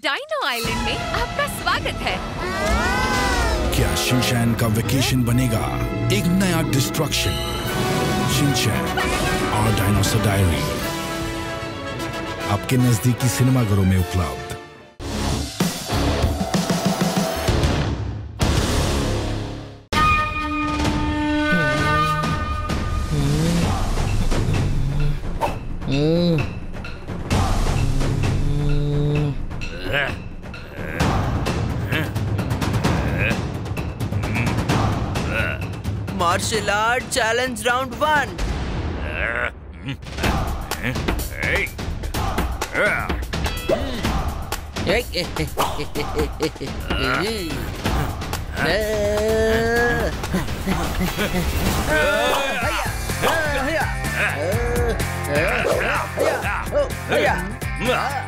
Dino island में आपका स्वागत है। क्या शिनचैन का वेकेशन बनेगा एक नया डिस्ट्रक्शन? शिनचैन और डायनासोर डायरी आपके नजदीकी सिनेमाघरों में उपलब्ध। Martial Art Challenge Round 1.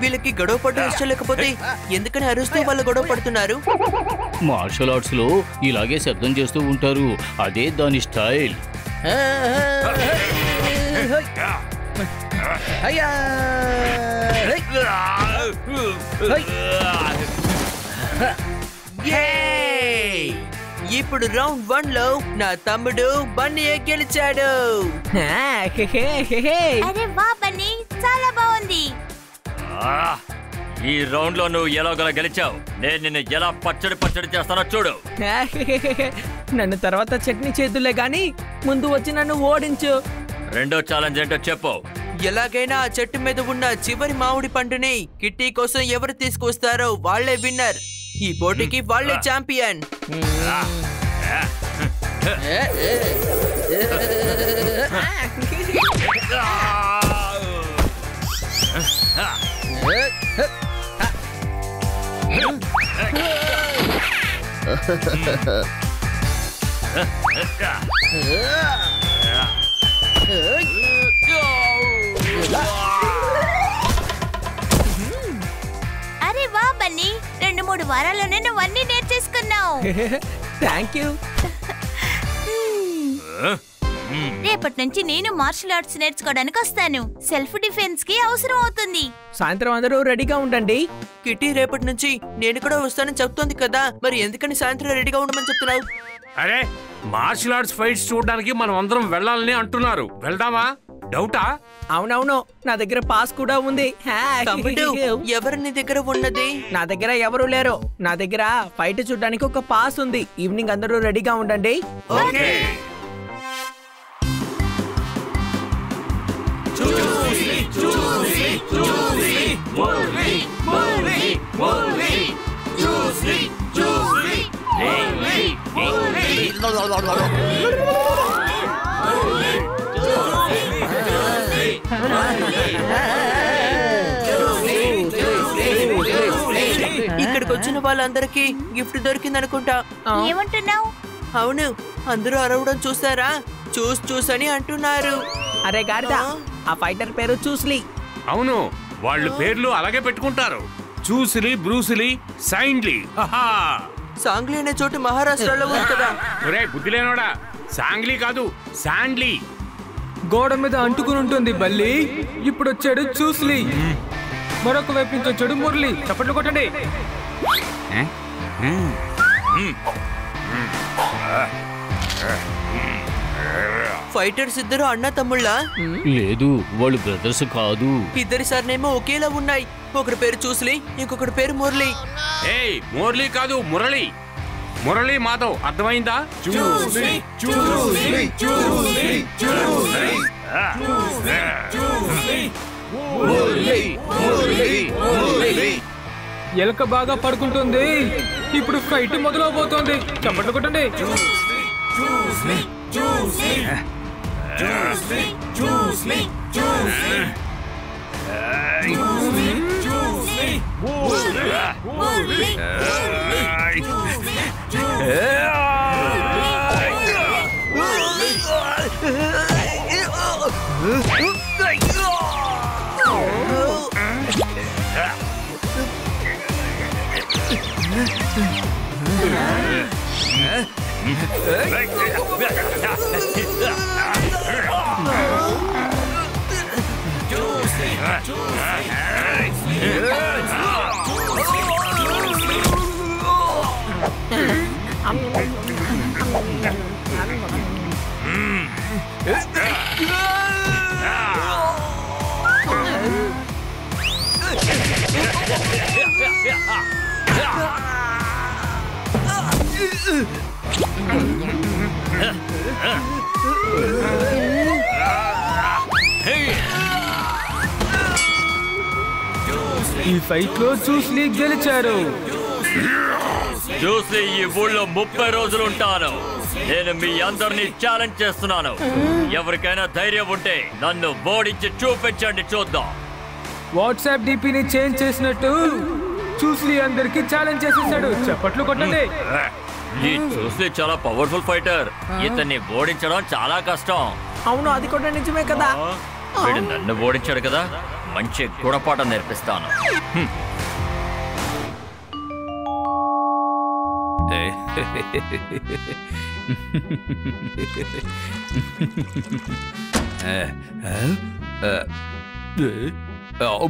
వీళ్ళకి గొడవ పడడం ఇష్టం లేకపోతే ఎందుకని అరుస్తూ వాళ్ళు గొడవ పడుతున్నారు? మార్షల్ ఆర్ట్స్ లో ఇలాగే శబ్దం చేస్తూ ఉంటారు, అదే దాని స్టైల్. ఇప్పుడు రౌండ్ 1 లో నా తమ్ముడు బన్నీ గెలిచాడు. అరే వా బన్నీ, చాలా బాగుంది. ఈ రౌండ్ లో నువ్వు ఎలాగోలా గెలిచావు. నేను నిన్ను ఎలా పచ్చడి చేస్తానో చూడు. నన్ను తర్వాత చట్నీ చేతులే గాని ముందు వచ్చి నన్ను ఓడించు. రెండో ఛాలెంజ్ ఏంటో చెప్పు. ఎలాగైనా ఆ చెట్టు మీద ఉన్న చివరి మామిడి పండుని కిట్టి కోసం ఎవరు తీసుకొస్తారో వాళ్లే విన్నర్. ఈ పోటీకి వాళ్లే ఛాంపియన్. అరే వా బన్నీ, 2-3 వారాల్లోనే నువ్వు అన్ని నేర్చేసుకున్నావు. Thank you. రేపటి నుంచి నేను మార్షల్ ఆర్ట్స్ నేర్చుకోవడానికి వస్తాను. సెల్ఫ్ డిఫెన్స్ కి అవసరం అవుతుంది. సాయంత్రం అందరూ రెడీగా ఉండండి. కిట్టి రేపటి నుంచి నేను కూడా వస్తానని చెప్తోంది కదా, మరి ఎందుకని సాయంత్రం రెడీగా ఉండమని చెప్తున్నావు? అరే, మార్షల్ ఆర్ట్స్ ఫైట్స్ చూడడానికి మనం అందరం వెళ్ళాలని అంటున్నారు. వెళ్దామా? డౌటా? అవునవును, నా దగ్గర పాస్ కూడా ఉంది. ఎవరు నీ దగ్గర ఉన్నది? నా దగ్గర ఎవరు లేరు. నా దగ్గర ఫైట్ చూడడానికి ఒక పాస్ ఉంది. ఈవినింగ్ అందరూ రెడీగా ఉండండి. ఓకే. ఇక్కడికి వచ్చిన వాళ్ళందరికీ గిఫ్ట్ దొరికింది అనుకుంటా. ఏమంటున్నావు? అవును, అందరూ అరవడం చూసారా? చూసని అంటున్నారు. అరే గాడిదా, ఆ ఫైటర్ పేరు చూస్లీ. అవును, వాళ్ళు పేర్లు అలాగే పెట్టుకుంటారు. చూసిలి, బ్రూసిలి, సైండ్లీ. సాంగ్లీ అనే చోటు మహారాష్ట్రలో ఉంది కదా. ఒరే బుద్ధి లేనోడా, సాంగ్లీ కాదు శాండ్లీ. గోడ మీద అంటుకుని ఉంటుంది బల్లి. ఇప్పుడు వచ్చాడు చూస్లీ, మరొక వైపు నుంచి వచ్చాడు మురళి. చప్పట్లు కొట్టండి. ఫైటర్స్ ఇద్దరు అన్న తమ్ముళ్ళ? లేదు, వాళ్ళు బ్రదర్స్ కాదు. ఇద్దరి సర్నేమో ఒకేలా ఉన్నాయి. ఒకరి పేరు చూస్లీ, ఇంకొకటి పేరు మురళి. ఏయ్, మురళి కాదు మురళి. మురళి మాధవ్, అర్థమైందా? ఎలక బాగా పడుకుంటుంది. ఇప్పుడు ఫైట్ మొదలవబోతోంది. చప్పట్లు కొట్టండి. Juicy. ఈ ఫైట్ లో చూస్లీ గెలిచారు. చూసి ఈ ఊళ్ళో 30 రోజులు ఉంటాను. నేను మీ అందరినీ ఛాలెంజ్ చేస్తున్నాను. ఎవరికైనా ధైర్యం ఉంటే నన్ను ఓడించి చూపించండి, చూద్దాం. వాట్సాప్ డిపిని చేంజ్ చేసినట్టు చూస్లీ అందరికి ఛాలెంజ్ చేసేసాడు. చప్పట్లు కొట్టండి. ఈ చూసి చాలా పవర్ఫుల్ ఫైటర్. ఇతన్ని ఓడించడం చాలా కష్టం. అవును, అది కూడా నిజమే కదా. వీడు నన్ను ఓడించాడు కదా, మంచి గుణపాఠం నేర్పిస్తాను.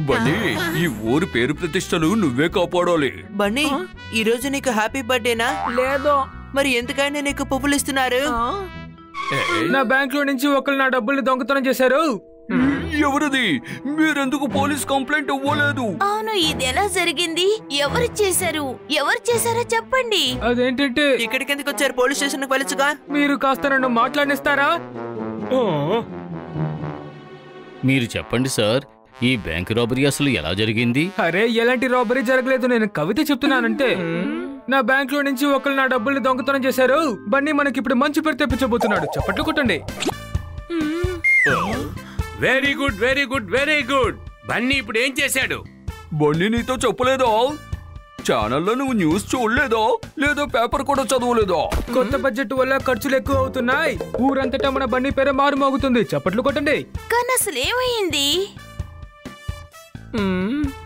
బన్నీ, ఈ ఊరు పేరు ప్రతిష్టలు నువ్వే కాపాడాలి. బన్నీ, ఈ రోజు నీకు హ్యాపీ బర్త్డేనా? లేదు. మరి ఎందుకైనా నీకు పువ్వులు ఇస్తున్నారు? నా బ్యాంక్ లో నుంచి ఒకళ్ళు నా డబ్బుల్ని దొంగతనం చేశారు. ఎవరిది? మీరెందుకు పోలీస్ కంప్లైంట్ ఇవ్వలేదు? అవును, ఇది ఎలా జరిగింది? ఎవరు చేశారో చెప్పండి. అదేంటంటే ఇక్కడికి ఎందుకు వచ్చారు? పోలీస్ స్టేషన్ వెళ్ళొచ్చుగా. మీరు కాస్త నన్ను మాట్లాడిస్తారా? మీరు చెప్పండి సార్, ఈ బ్యాంక్ రాబరీ అసలు ఎలా జరిగింది? అరే, ఎలాంటి రాబరీ జరగలేదు. నేను కవిత చెప్తున్నానంటే. నా బ్యాంక్ లో నుంచి ఒకళ్ళు నా డబ్బుల్ని దొంగతనం చేశారు. బన్నీ మనకి ఇప్పుడు మంచి పేరు తెప్పించబోతున్నాడు. చప్పట్లు కొట్టండి. Very good, very good, very good. Bunny ఇప్పుడు ఏం చేశాడు? బన్నీ నీతో చెప్పలేదా? ఛానల్లో నువ్వు న్యూస్ చూడలేదా? లేదా పేపర్ కూడా చదవలేదా? కొత్త బడ్జెట్ వల్ల ఖర్చులు ఎక్కువ అవుతున్నాయి. ఊరంతటా మన బన్నీ పేరు మారుమోగుతుంది. చప్పట్లు కొట్టండి. కానీ అసలు ఏమైంది?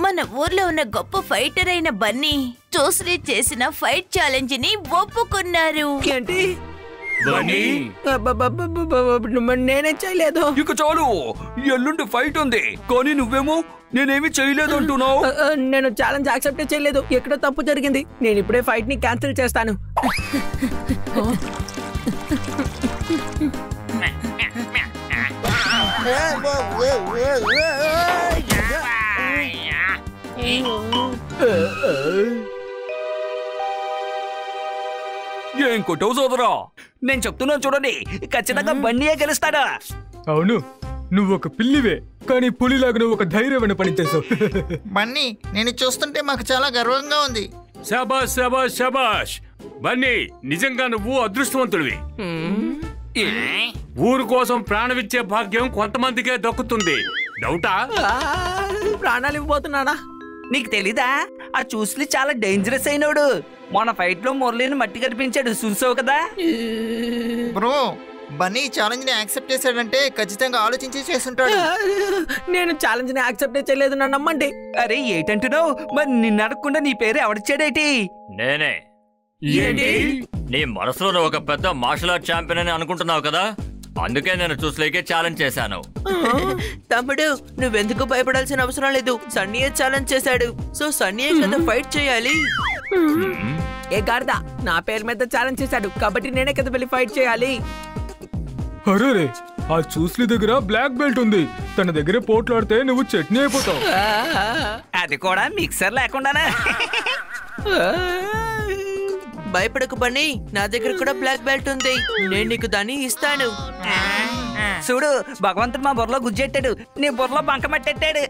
మన ఊర్లో ఉన్న గొప్ప ఫైటర్ అయిన బన్నీ చూస్లీ చేసిన ఫైట్ ఛాలెంజ్ ని ఒప్పుకున్నారు. ఏంటి? బన్నీ, నేనేం చేయలేదు. ఇక చాలు, ఎల్లుండి ఫైట్ ఉంది. కానీ నువ్వేమో నేనేమి చేయలేదు అంటున్నావు. నేను ఛాలెంజ్ యాక్సెప్ట్ చేయలేదు. ఎక్కడో తప్పు జరిగింది. నేను ఇప్పుడే ఫైట్ ని క్యాన్సిల్ చేస్తాను. ఏం కొట్టవు సోదరా? నేను చెప్తున్నాను చూడండి, ఖచ్చితంగా బన్నీయే గెలుస్తాడా. అవును, నువ్వు ఒక పిల్లివే, కానీ పులిలాగా నువ్వు ఒక ధైర్యమైన పని చేసావు. బన్నీ, నేను చూస్తుంటే మాకు చాలా గర్వంగా ఉంది. శబాష్, శబాష్, శబాష్. బన్నీ, నిజంగా నువ్వు అదృష్టవంతుడివి. ఊరు కోసం ప్రాణమిచ్చే భాగ్యం కొంతమందికే దక్కుతుంది. డౌటా? ప్రాణాలు ఇవ్వబోతున్నాడా? నీకు తెలీదా? ఆ చూస్లీ చాలా డేంజరస్ అయినోడు. మన ఫైట్ లో మురళిని మట్టి కనిపించాడు, చూసావు కదా. బ్రో, బన్నీ ఛాలెంజ్ ని యాక్సెప్ట్ చేశాడంటే ఖచ్చితంగా ఆలోచించి చేస్తుంటాడు. నేను ఛాలెంజ్ ని యాక్సెప్ట్ చేయలేదు, నన్ను నమ్మండి. అరే ఏంటంటున్నావు? మరి నిన్ను అడగకుండా నీ పేరు ఎవడిచ్చాడేటి? నేనే. ఏంటి? నీ మనసులో ఒక పెద్ద మార్షల్ ఆర్ట్ ఛాంపియన్ అని అనుకుంటున్నావు కదా, అందుకే నేను చూసలేకే ఛాలెంజ్ చేశాను. తమ్ముడు, నువ్వెందుకు భయపడాల్సిన అవసరం లేదు. సన్నీయే ఛాలెంజ్ చేశాడు, సో సన్నీయే కదా ఫైట్ చేయాలి. ఏ గార్దా, నా పేరు మీద ఛాలెంజ్ చేశాడు కాబట్టి నేనే కదా వెళ్ళి ఫైట్ చేయాలి. అరే, ఆ చూస్లీ దగ్గర బ్లాక్ బెల్ట్ ఉంది. తన దగ్గర పోట్లాడితే నువ్వు చట్నీ అయిపోతావు. అది కూడా మిక్సర్ లేకుండానా? భయపడకు బన్నీ, నా దగ్గర కూడా బ్లాక్ బెల్ట్ ఉంది. నేను నీకు దాన్ని ఇస్తాను. చూడు, భగవంతుడు మా బుర్రలో గుజ్జెట్టాడు, నీ బుర్రలో బంకమట్టెట్టాడు.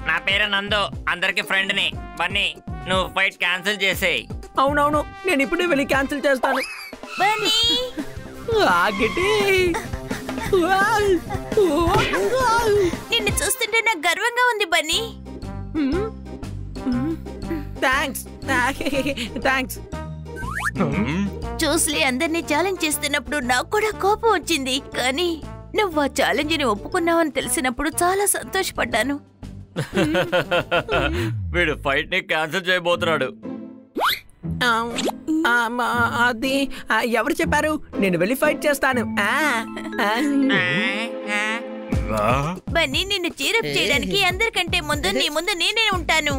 నా పేరు నందు, అందరికి ఫ్రెండ్ ని. బన్నీ, నువ్వు ఫైట్ క్యాన్సిల్ చేసేయ్. అవునవును, నేను ఇప్పుడే వెళ్ళి క్యాన్సిల్ చేస్తాను. నిన్ను చూస్తుంటే నాకు గర్వంగా ఉంది బన్నీ. థ్యాంక్స్. చూస్లీ అందరినీ ఛాలెంజ్ చేస్తున్నప్పుడు నాకు కూడా కోపం వచ్చింది, కానీ నువ్వు ఆ ఛాలెంజ్ ని ఒప్పుకున్నావని తెలిసినప్పుడు చాలా సంతోషపడ్డాను. వీడు ఫైట్ ని క్యాన్సిల్ చేయబోతున్నాడు. అది ఎవరు చెప్పారు? నేను వెళ్ళి ఫైట్ చేస్తాను. బన్నీ, నిన్ను చీరప్ చేయడానికి అందరికంటే ముందు నీ ముందు నేనే ఉంటాను.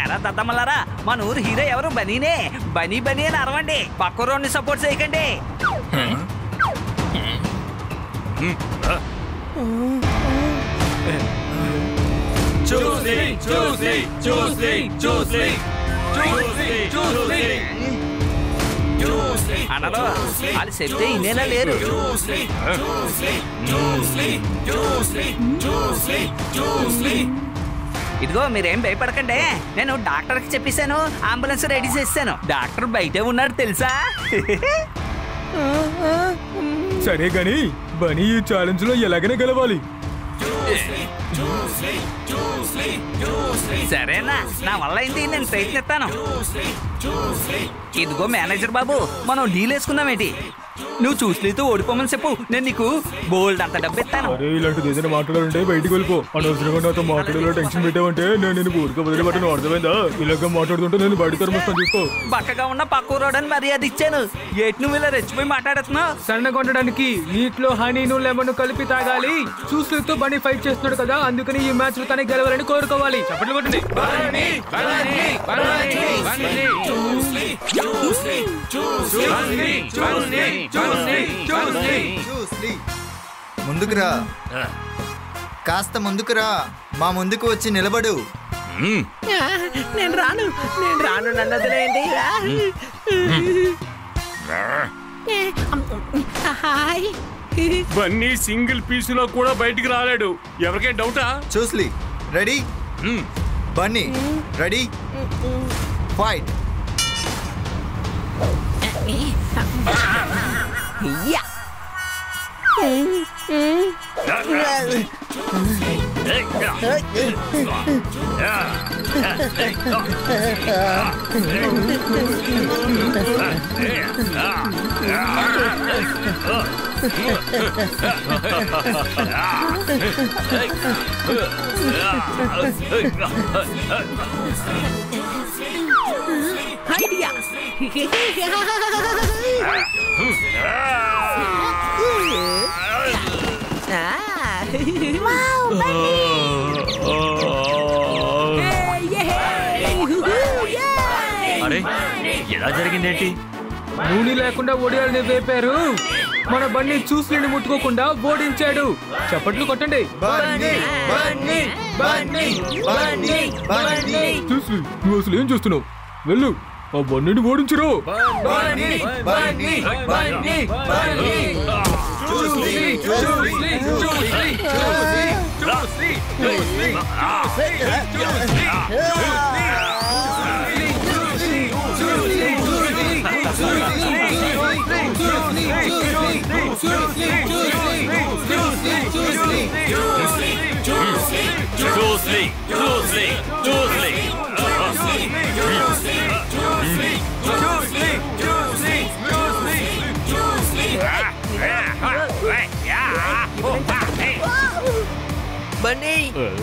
ఎరా దద్దమ్మలారా, మన ఊరు హీరో ఎవరు? బనీనే. బనీ బనీ అని అరవండి, పక్క రోడ్ని సపోర్ట్ చేయకండి. అనలో వాళ్ళు చెప్తే ఇన్నేలా లేరు. ఇదిగో మీరేం భయపడకండి, నేను డాక్టర్కి చెప్పేశాను, అంబులెన్స్ రెడీ చేస్తాను. డాక్టర్ బయటే ఉన్నాడు తెలుసా? సరే గాని బనీ ఈ ఛాలెంజ్ లో ఎలాగైనా గెలవాలి. సరేనా, నా వల్ల అయింది, నేను ప్రయత్నిస్తాను. ఇదిగో మేనేజర్ బాబు, మనం డీల్ వేసుకుందామేంటి? నువ్వు చూసితో ఓడిపోమని చెప్పు, నేను నీకు బోల్డ్ అంత డబ్బు ఇస్తాను. అరే ఇలాంటిది ఏదైనా మాట్లాడాలంటే బయటికి వెళ్ళిపో. అనవసరంగా నాతో మాట్లాడేలా టెన్షన్ పెట్టావంటే నేను నేను ఊరికే వదిలిపెట్టను, అర్థమైందా? ఇలాగ మాట్లాడుతుంటే నేను బయట తరమొస్తాను చూసుకో. బక్కగా ఉన్న పక్క రోడని మర్యాద ఇచ్చాను, ఏటి నువ్వు ఇలా రెచ్చిపోయి మాట్లాడుతున్నావు? సన్నగా ఉండడానికి నీటిలో హనీను లెమన్ కలిపి తాగాలి. చూసితో బనీ ఫైట్ చేస్తున్నాడు కదా, అందుకని ఈ మ్యాచ్ లో తనే గెలవాలని కోరుకోవాలి. చప్పట్లు కొట్టండి. ముందుకురా, కాస్త ముందుకురా, మా ముందుకు వచ్చి నిలబడు. నేను రాను నన్ను వదిలేయండి. బన్నీ సింగిల్ పీసులో కూడా బయటికి రాలేడు. ఎవరికే డౌటా? చూస్లీ ready? Bunny ready? Fight. Idea. అరే ఎలా జరిగిందేంటి? నూనె లేకుండా ఒడియాలని వేపారు, మన బండి చూసి ముట్టుకోకుండా ఓడించాడు. చప్పట్లు కొట్టండి. చూసి నువ్వు అసలు ఏం చూస్తున్నావు? వెళ్ళు, ఆ బండిని ఓడించరు. బన్నీ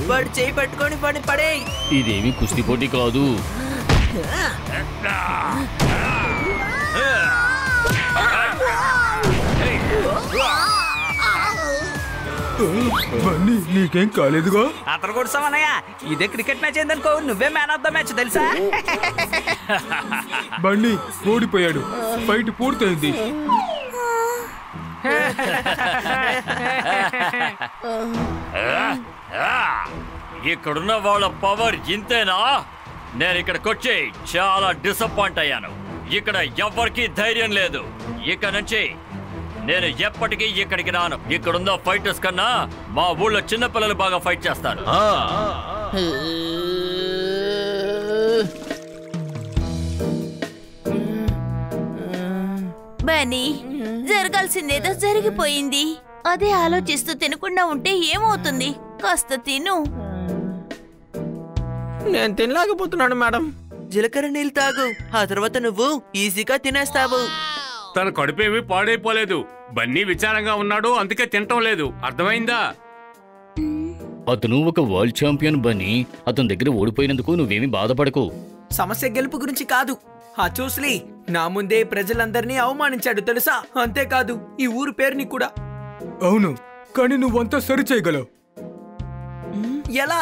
వాడు చేయి పట్టుకొని పడి పడే. ఇదేమి కుస్తీ పోటీ కాదు. బన్నీ నీకేం కాలేదుగా? అతను కూడా సమనయ్య, ఇదే క్రికెట్ మ్యాచ్ ఏందనుకో, నువ్వే మ్యాన్ ఆఫ్ ద మ్యాచ్ తెలుసా? బండి ఓడిపోయాడు, ఫైట్ పూర్తయింది. ఇక్కడున్న వాళ్ళ పవర్ ఇంతేనా? నేను ఇక్కడికి వచ్చి చాలా డిసప్పాయింట్ అయ్యాను. ఇక్కడ ఎవ్వరికి ధైర్యం లేదు. ఇక నుంచి నేను ఎప్పటికీ ఇక్కడికి రాను. ఇక్కడున్న ఫైటర్స్ కన్నా మా ఊళ్ళో చిన్నపిల్లలు బాగా ఫైట్ చేస్తారు. బనీ, జరగాల్సిందేదో జరిగిపోయింది. అదే ఆలోచిస్తూ తినకుండా ఉంటే ఏమవుతుంది? కాస్త తిను. నేను తినలేకపోతున్నాను మేడం. జీలకర్ర నీళ్ళు తాగు, ఆ తర్వాత నువ్వు ఈజీగా తినేస్తావు. తన కడుపేమి పాడైపోలేదు. బన్నీ విచారంగా ఉన్నాడు, అందుకే తినటం లేదు. అర్థమైందా? అతను ఒక వరల్డ్ ఛాంపియన్ బన్నీ. అతని దగ్గర ఓడిపోయినందుకు నువ్వేమి బాధపడకు. సమస్య గెలుపు గురించి కాదు. ఆ చూస్లీ నా ముందే ప్రజలందరినీ అవమానించాడు తెలుసా? అంతేకాదు ఈ ఊరు పేరుని కూడా. అవును, కానీ నువ్వంతా సరి చేయగలవు. ఎలా?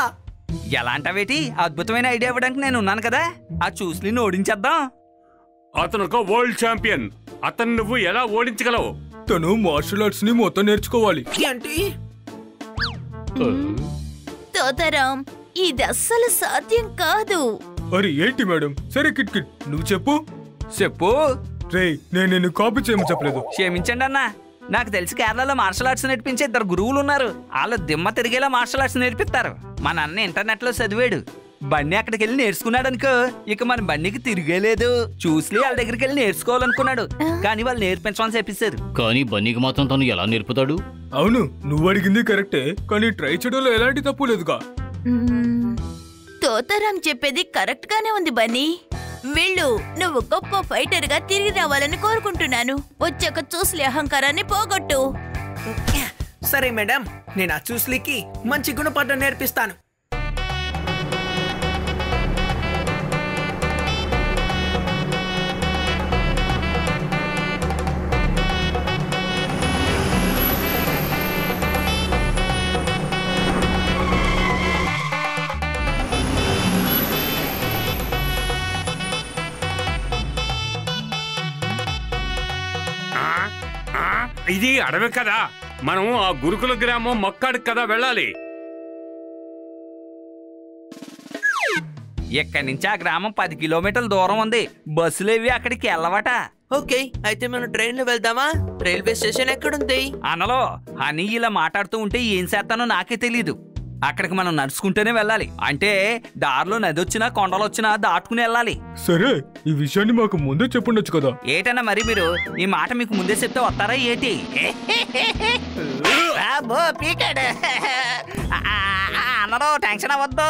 ఎలా అంటావేటి? అద్భుతమైన ఐడియా ఇవ్వడానికి నేను ఉన్నాను కదా. ఆ చూసి ఓడించేద్దాం. అతను ఒక వరల్డ్ ఛాంపియన్. అతను నువ్వు ఎలా ఓడించగలవు? తను మార్షల్ ఆర్ట్స్ ని మొత్తం నేర్చుకోవాలి. ఏంటి? తోతారాం, ఇది అస్సలు సాధ్యం కాదు. అరే ఏంటి మేడం? సరే కిట్ కిట్ నువ్వు చెప్పు. రే నేను నిన్ను కాపీ చేయమని చెప్పలేదు. క్షమించండి అన్న, నాకు తెలిసి కేరళలో మార్షల్ ఆర్ట్స్ నేర్పించే 2 గురువులు ఉన్నారు. వాళ్ళు దిమ్మ తిరిగేలా మార్షల్ ఆర్ట్స్ నేర్పిస్తారు. మా నాన్న ఇంటర్నెట్ లో చదివాడు. బన్నీ అక్కడికి వెళ్ళి నేర్చుకున్నాడు అనుకో, ఇక మన బన్నీకి తిరిగేలేదు. చూసి వాళ్ళ దగ్గరికి వెళ్ళి నేర్చుకోవాలనుకున్నాడు, కానీ వాళ్ళు నేర్పించమని చెప్పేశారు. కానీ బన్నీకి మాత్రం తను ఎలా నేర్పుతాడు? అవును, నువ్వు అడిగింది కరెక్టే, కానీ ట్రై చేయడంలో ఎలాంటి తప్పు లేదుగా. తోతారాం చెప్పేది కరెక్ట్ గానే ఉంది బన్నీ. వెళ్ళు, నువ్వు గొప్ప ఫైటర్ గా తిరిగి రావాలని కోరుకుంటున్నాను. వచ్చాక చూసి అహంకారాన్ని పోగొట్టు. సరే మేడం, నేను ఆ చూస్లీకి మంచి గుణపాఠం నేర్పిస్తాను. ఇది అడవి కదా, మనం ఆ గురుకుల గ్రామం మక్కాడికి కదా వెళ్ళాలి. ఇక్కడి నుంచి ఆ గ్రామం 10 కిలోమీటర్ల దూరం ఉంది. బస్సులేవి అక్కడికి వెళ్ళవట. ఓకే, అయితే మనం ట్రైన్ లో వెళ్దామా? రైల్వే స్టేషన్ ఎక్కడుంది? అనలో అని ఇలా మాట్లాడుతూ ఉంటే ఏం చేస్తానో నాకే తెలీదు. అక్కడికి మనం నడుచుకుంటూనే వెళ్ళాలి. అంటే దారిలో నది వచ్చినా కొండలు వచ్చినా దాటుకుని వెళ్ళాలి. సరే, ఈ విషయాన్ని మాకు ముందే చెప్పుండొచ్చు కదా. ఏటన్నా మరి మీరు ఈ మాట మీకు ముందే చెప్తే వస్తారా ఏటి? అన్నరో టెన్షన్ అవ్వద్దు,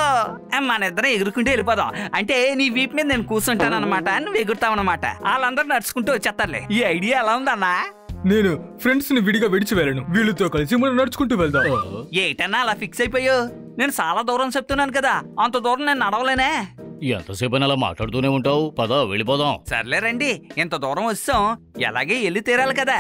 మన ఇద్దరం ఎగురుకుంటూ వెళ్ళిపోదాం. అంటే నీ వీపు మీద నేను కూర్చుంటాను అనమాట, నువ్వు ఎగురుతావు అనమాట. వాళ్ళందరూ నడుచుకుంటూ వచ్చేస్తారులే. ఈ ఐడియా ఎలా ఉందన్నా? నేను ఫ్రెండ్స్ ని విడిగా విడిచి వెళ్ళను, వీళ్ళతో కలిసి మనం నడుచుకుంటూ వెళ్దాం. ఏటన్నా అలా ఫిక్స్ అయిపోయావు? నేను చాలా దూరం చెప్తున్నాను కదా, అంత దూరం నేను నడవలేనే. ఎంతసేపు అలా మాట్లాడుతూనే ఉంటావు? పద వెళ్ళిపోదాం. సర్లే రండి, ఇంత దూరం వచ్చాం, ఎలాగే వెళ్ళి తీరాలి కదా.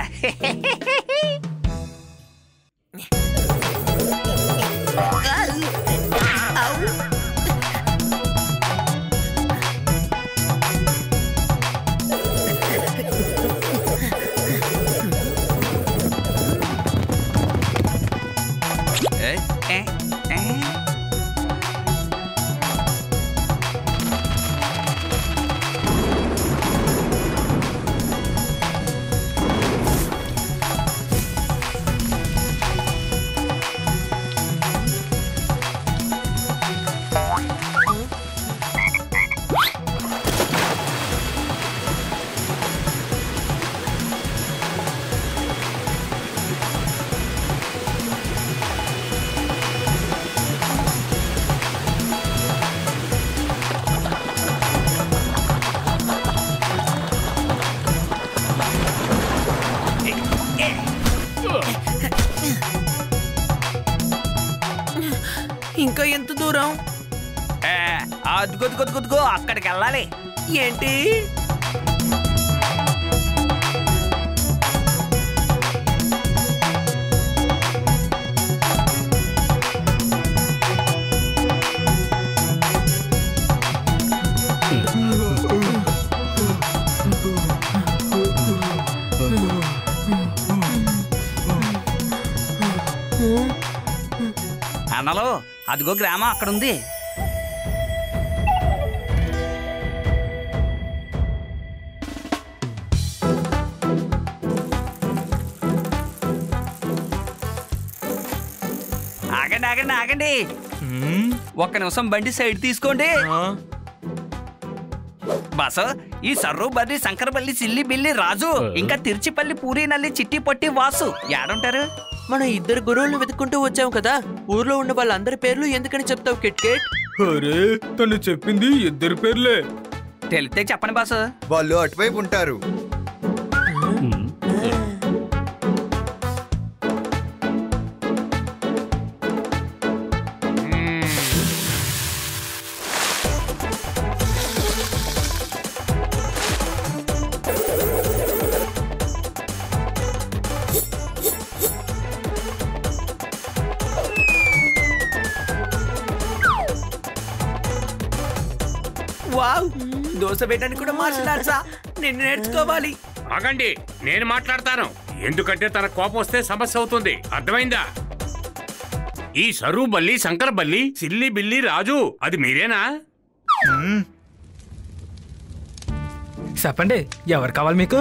ఇంకా ఎంత దూరం? అదిగొదిగొదిగొదిగో అక్కడికి వెళ్ళాలి. ఏంటి? అన్నలో అదిగో గ్రామం అక్కడుంది. ఆగండి ఆగండి ఆగండి, ఒక్క నిమిషం బండి సైడ్ తీసుకోండి. బస్, ఈ సర్రు బర్రి శంకరపల్లి సిల్లి బిల్లి రాజు ఇంకా తిరుచిపల్లి పూరి నల్లి చిట్టి పొట్టి వాసు ఏడుంటారు? మనం 2 గురువులను వెతుక్కుంటూ వచ్చాం కదా, ఊర్లో ఉన్న వాళ్ళందరి పేర్లు ఎందుకని చెప్తావు కిట్ కిట్? అరే తను చెప్పింది 2 పేర్లే. తెలితే చెప్పండి బాసు. వాళ్ళు అటువైపు ఉంటారు. వావ్, దోశ వేయడానికి కూడా మార్షల్ ఆర్ట్సా? నేను నేర్చుకోవాలి. ఆగండి, నేను మాట్లాడతాను. ఎందుకంటే తన కోపం వస్తే సమస్య అవుతుంది. అర్థమైందా? ఈ సరు బల్లి, శంకర బల్లి, సిల్లి బిల్లి, రాజు అది మీరేనా? చెప్పండి, ఎవరు కావాలి మీకు?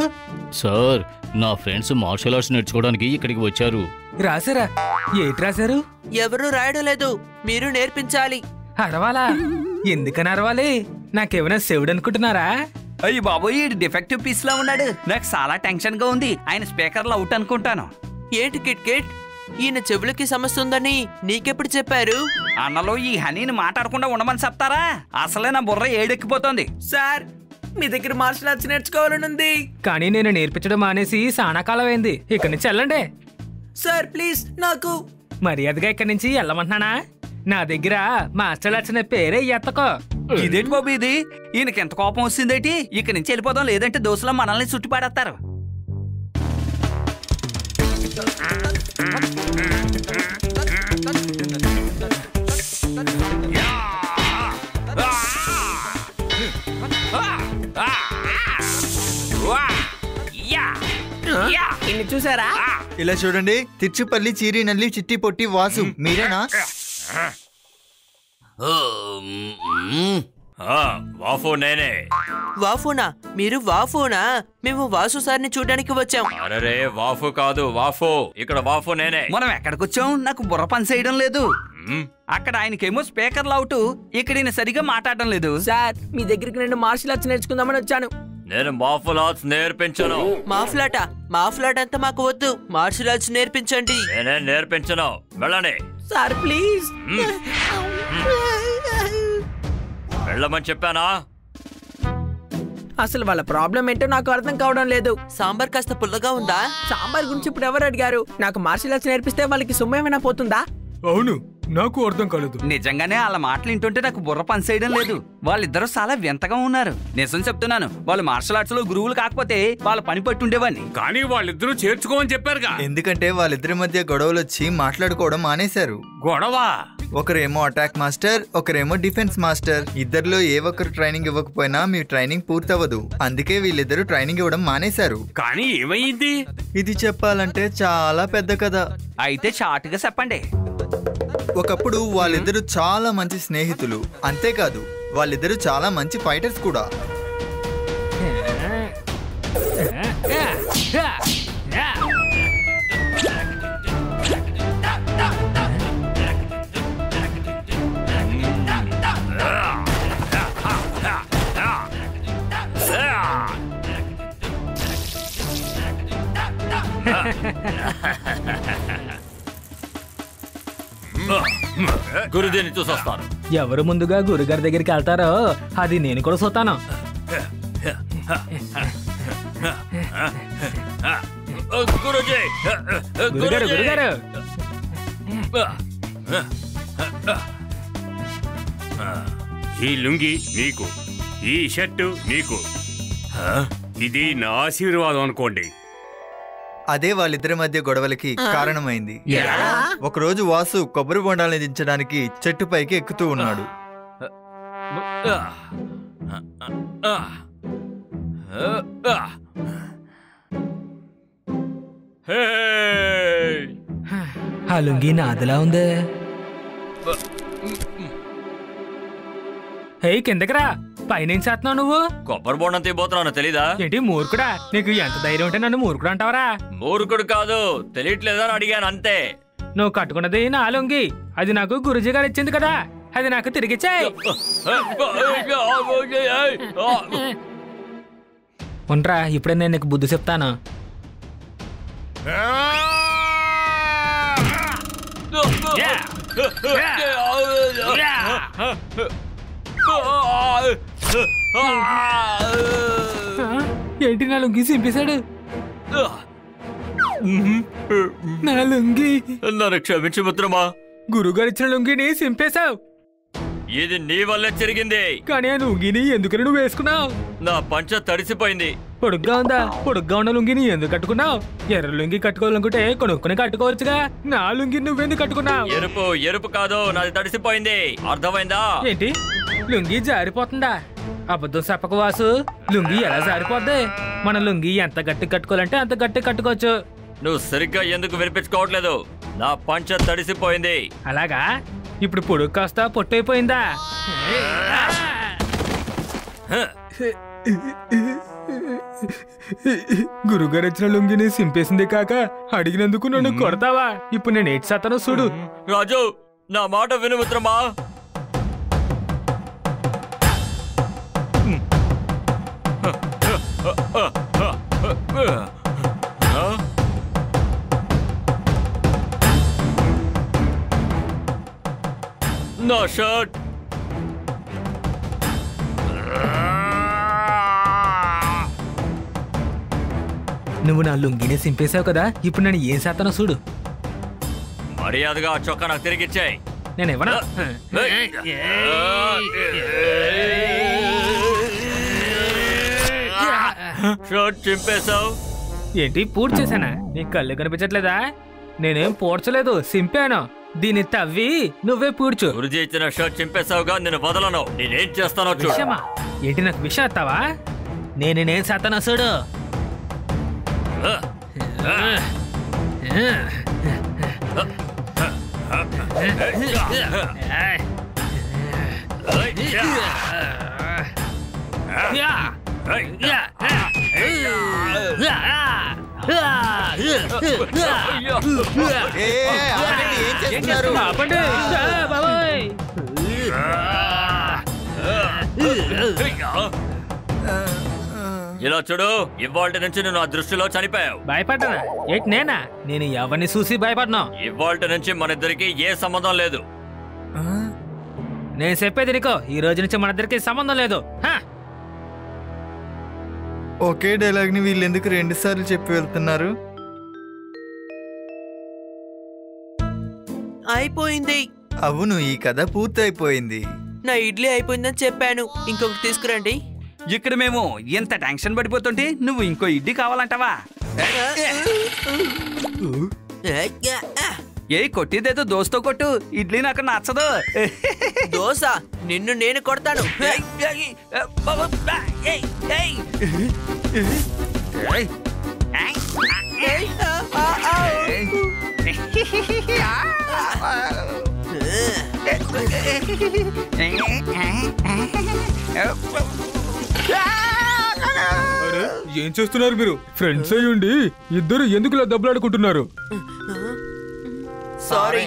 సార్, నా ఫ్రెండ్స్ మార్షల్ ఆర్ట్స్ నేర్చుకోవడానికి ఇక్కడికి వచ్చారు. రాసారా? ఏంటి రాశారు? ఎవరు రాయడం లేదు, మీరు నేర్పించాలి. అరవాలా? ఎందుకని అరవాలి? నాకేమైనా శివుడు అనుకుంటున్నారా? అయ్యి బాబోయ్, డిఫెక్టివ్ పీస్ లా ఉన్నాడు. నాకు చాలా టెన్షన్ గా ఉంది. ఆయన స్పీకర్ లో అవుట్ అనుకుంటాను. ఏంటి కిట్ కిట్, ఈయన చెవులకి సమస్య ఉందని నీకెప్పుడు చెప్పారు? అన్నలో ఈ హనీని మాట్లాడకుండా ఉండమని చెప్తారా? అసలే నా బుర్ర ఏడెక్కిపోతుంది. సార్, మీ దగ్గర మార్షల్ ఆర్ట్స్ నేర్చుకోవాలని ఉంది. కానీ నేను నేర్పించడం మానేసి చాలా కాలం అయింది. ఇక్కడి నుంచి వెళ్ళండి. సార్ ప్లీజ్, నాకు మర్యాదగా ఇక్కడి నుంచి వెళ్ళమంటున్నానా? నా దగ్గర మార్షల్ ఆర్ట్స్ అనే పేరే ఎత్తకో. ఇదేంటి బాబు ఇది? ఈయనకి ఎంత కోపం వస్తుందేటి? ఇక్కడి నుంచి వెళ్ళిపోదాం, లేదంటే దోశలో మనల్ని చుట్టి పాడేస్తారు. ఇన్ని చూసారా? ఇలా చూడండి, తిరుచుపల్లి, చీరి, నల్లి, చిట్టి, పొట్టి, వాసు మీరేనా? వాఫు నేనే. వాఫోనా? మీరు వాఫోనా? మేము వాసు సార్ని చూడడానికి వచ్చాం. అరే వాఫు కాదు, వాఫు. ఇక్కడ వాఫు నేనే. మనం ఎక్కడికొచ్చాం? నాకు బుర్ర పని చేయడం లేదు. అక్కడ ఆయనకేమో స్పీకర్ అవుట్, ఇక్కడ ఈయన సరిగా మాట్లాడడం లేదు. సార్, మీ దగ్గరికి నేను మార్షల్ ఆర్ట్స్ నేర్చుకుందామని వచ్చాను. నేను మార్షల్ ఆర్ట్స్ నేర్పించను. మాఫ్లాట్ అంతా మాకు వద్దు, మార్షల్ ఆర్ట్స్ నేర్పించండి. నేనే నేర్పించను, వెళ్ళండి. Sir please. వెళ్ళమని చెప్పానా? అసలు వాళ్ళ ప్రాబ్లం ఏంటో నాకు అర్థం కావడం లేదు. సాంబార్ కాస్త పుల్లగా ఉందా? సాంబార్ గురించి ఇప్పుడు ఎవరు అడిగారు? నాకు మార్షల్ ఆర్ట్స్ నేర్పిస్తే వాళ్ళకి సొమ్ము ఏమైనా పోతుందా? అవును, నాకు అర్థం కాలేదు. నిజంగానే వాళ్ళ మాటలు వింటుంటే నాకు బుర్ర పని చేయడం లేదు. వాళ్ళిద్దరూ చాలా వింతగా ఉన్నారు. నిజం చెప్తున్నాను, వాళ్ళు మార్షల్ ఆర్ట్స్ లో గురువులు కాకపోతే వాళ్ళ పని పట్టుండేవాడిని. కానీ వాళ్ళిద్దరూ చేర్చుకోమని చెప్పారుగా. ఎందుకంటే వాళ్ళిద్దరి మధ్య గొడవలు వచ్చి మాట్లాడుకోవడం మానేశారు. గొడవ? ఒకరేమో అటాక్ మాస్టర్, ఒకరేమో డిఫెన్స్ మాస్టర్. ఇద్దరిలో ఏ ఒక్కరు ట్రైనింగ్ ఇవ్వకపోయినా మీ ట్రైనింగ్ పూర్తవదు. అందుకే వీళ్ళిద్దరూ ట్రైనింగ్ ఇవ్వడం మానేశారు. కానీ ఏమైంది? ఇది చెప్పాలంటే చాలా పెద్ద కథ. అయితే షార్ట్గా చెప్పండి. ఒకప్పుడు వాళ్ళిద్దరూ చాలా మంచి స్నేహితులు. అంతేకాదు, వాళ్ళిద్దరూ చాలా మంచి ఫైటర్స్ కూడా. గురుదేని చూసొస్తాను. ఎవరు ముందుగా గురుగారి దగ్గరికి వెళ్తారో అది నేను కూడా చూస్తాను. గురుగారు, గురుగారు. ఈ లుంగి నీకు, ఈ షర్టు నీకు. ఇది నా ఆశీర్వాదం అనుకోండి. అదే వాళ్ళిద్దరి మధ్య గొడవలకి కారణమైంది. ఒకరోజు వాసు కొబ్బరి బొండాలని దించడానికి చెట్టు పైకి ఎక్కుతూ ఉన్నాడు. ఆ లుంగి నాదిలా ఉంది. హే, కిందకిరా. పైన చేస్తున్నావు నువ్వు? కొబ్బరి బొండం తీయబోతున్నాను, తెలీదా? ఏంటి మూర్ఖుడా? నీకు ఎంత ధైర్యం ఉంటే నన్ను మూర్ఖుడు అంటావరా? మూర్ఖుడు కాదు, తెలియట్లేదని అడిగాను అంతే. నువ్వు కట్టుకున్నది నా లుంగి. అది నాకు గురుజీ గారు ఇచ్చింది కదా, అది నాకు తిరిగిచ్చాయి. ఉండరా, ఇప్పుడే నేను నీకు బుద్ధి చెప్తాను. ఏంటి నా లుంగి చింపేశాడు? నా లుంగి. నన్ను క్షమించు మిత్రమా. గురుగారు ఇచ్చిన లుంగిని చింపేశావు. ఇది నీ వల్లే జరిగింది. కానీ ఆ లుంగిని ఎందుకని నువ్వు వేసుకున్నావు? నా పంచ తడిసిపోయింది. పొడుగ్గా ఉందా? పొడుగ్గా ఉన్న లుంగిని ఎందుకు కట్టుకున్నావు? ఎర్ర లుంగి కట్టుకోవాలనుకుంటే కొనుక్కుని కట్టుకోవచ్చుగా. నా లుంగి నువ్వెందుకు కట్టుకున్నావు? ఎరుపు కాదు, నాది తడిసిపోయింది. అర్థమైందా? ఏంటి, లుంగి జారిపోతుందా? అబద్ధం చెప్పక వాసు, లుంగి ఎలా జారిపోద్ది? మన లుంగి ఎంత గట్టి కట్టుకోవాలంటే అంత గట్టి కట్టుకోవచ్చు. నువ్వు సరిగ్గా ఎందుకు వినిపించుకోవట్లేదు? నా పంచ తడిసిపోయింది. అలాగా? ఇప్పుడు పొడుగు కాస్త పొట్టయిపోయిందా? గురుగారు ఇచ్చిన లుంగిని సింపేసింది కాక అడిగినందుకు నన్ను కొడతావా? ఇప్పుడు నేను ఏటి సతను చూడు. రాజు, నా మాట విను మిత్రమా. నా షర్ట్. నువ్వు నా లుంగిని సింపేశావు కదా, ఇప్పుడు నేను ఏం చేస్తానో చూడు. మర్యాదగా చొక్కా నాకు తిరిగిచ్చాయి. నేను ఇవ్వనా? షర్ట్ చింపేశావు. ఏంటి పూడ్చి చేశానా? నీ కళ్ళు కనిపించట్లేదా? నేనేం పూడ్చలేదు, సింపాను. దీన్ని తవ్వి నువ్వే పూడ్చు. గురుజీ ఇచ్చిన షర్ట్ చింపేశావుగా, నేను వదలను. నేనేం చేస్తానో చూడు. విషయమా? ఏంటి నాకు విషయం వస్తావా? నేనేం చేస్తానో చూడు. ఇలా చూడు, ఇవాల్టి నుంచి నువ్వు నా దృష్టిలో చనిపోయావు. భయపడ్డా? ఏంటి నేనా? నేను ఎవరిని చూసి భయపడ్నా? ఇవాల్టి నుంచి మన ఇద్దరికి ఏ సంబంధం లేదు. నేను చెప్పేది నీకో, ఈ రోజు నుంచి మన ఇద్దరికి సంబంధం లేదు. ఒకే డైలాగ్ ని వీళ్ళెందుకు 2 సార్లు చెప్పి వెళ్తున్నారు? అయిపోయింది. అవును, ఈ కథ పూర్తయిపోయింది. నా ఇడ్లీ అయిపోయిందని చెప్పాను, ఇంకొకటి తీసుకురండి. ఇక్కడ మేము ఎంత టెన్షన్ పడిపోతుంటే నువ్వు ఇంకో ఇడ్లీ కావాలంటావా? ఏ కొట్టిదేదో దోస్తో కొట్టు, ఇడ్లీ నాకు నచ్చదు. దోశ నిన్ను నేను కొడతాను. ఏం చేస్తున్నారు మీరు? ఫ్రెండ్స్ అయ్యుండి ఇద్దరు ఎందుకు ఇలా దెబ్బలాడుకుంటున్నారు? సారీ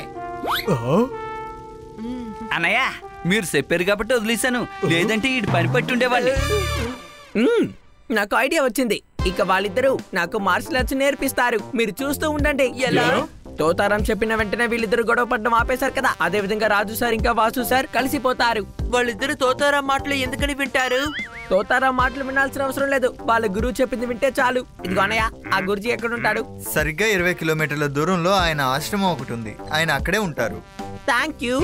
అన్నయ్య, మీరు చెప్పారు కాబట్టి వదిలేశాను, లేదంటే ఈ పని పట్టి ఉండేవాళ్ళు. నాకు ఐడియా వచ్చింది. ఇక వాళ్ళిద్దరూ నాకు మార్షల్ ఆర్ట్స్ నేర్పిస్తారు. మీరు చూస్తూ ఉండండి. ఎలా? తోతారం చెప్పిన వెంటనే వీళ్ళిద్దరు గొడవ పడడం ఆపేశారు కదా, అదే విధంగా రాజు సార్ ఇంకా వాసు సార్ కలిసిపోతారు. వాళ్ళిద్దరు తోతారా మాటలు ఎందుకని వింటారు? తోతారా మాటలు వినాల్సిన అవసరం లేదు, వాళ్ళ గురువు చెప్పింది వింటే చాలు. ఇదిగో అన్నయ్య, ఆ గురుజీ ఎక్కడుంటాడు? సరిగ్గా 20 కిలోమీటర్ల దూరంలో ఆయన ఆశ్రమం ఒకటి ఉంది. ఆయన అక్కడే ఉంటారు. Thank you.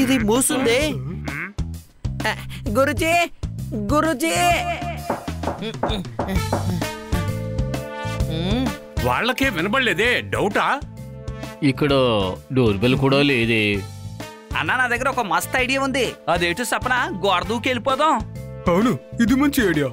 ఇది మూసుందే. గురుజీ, గురుజీ. వాళ్ళకే వినబడలేదే, డౌటా? ఇక్కడ డోర్ బెల్ కూడా లేదే. అన్న, నా దగ్గర ఒక మస్త్ ఐడియా ఉంది. అదేంటో చెప్పనా? గోడ దూకి వెళ్ళిపోదాం. అవును, ఇది మంచి ఐడియా.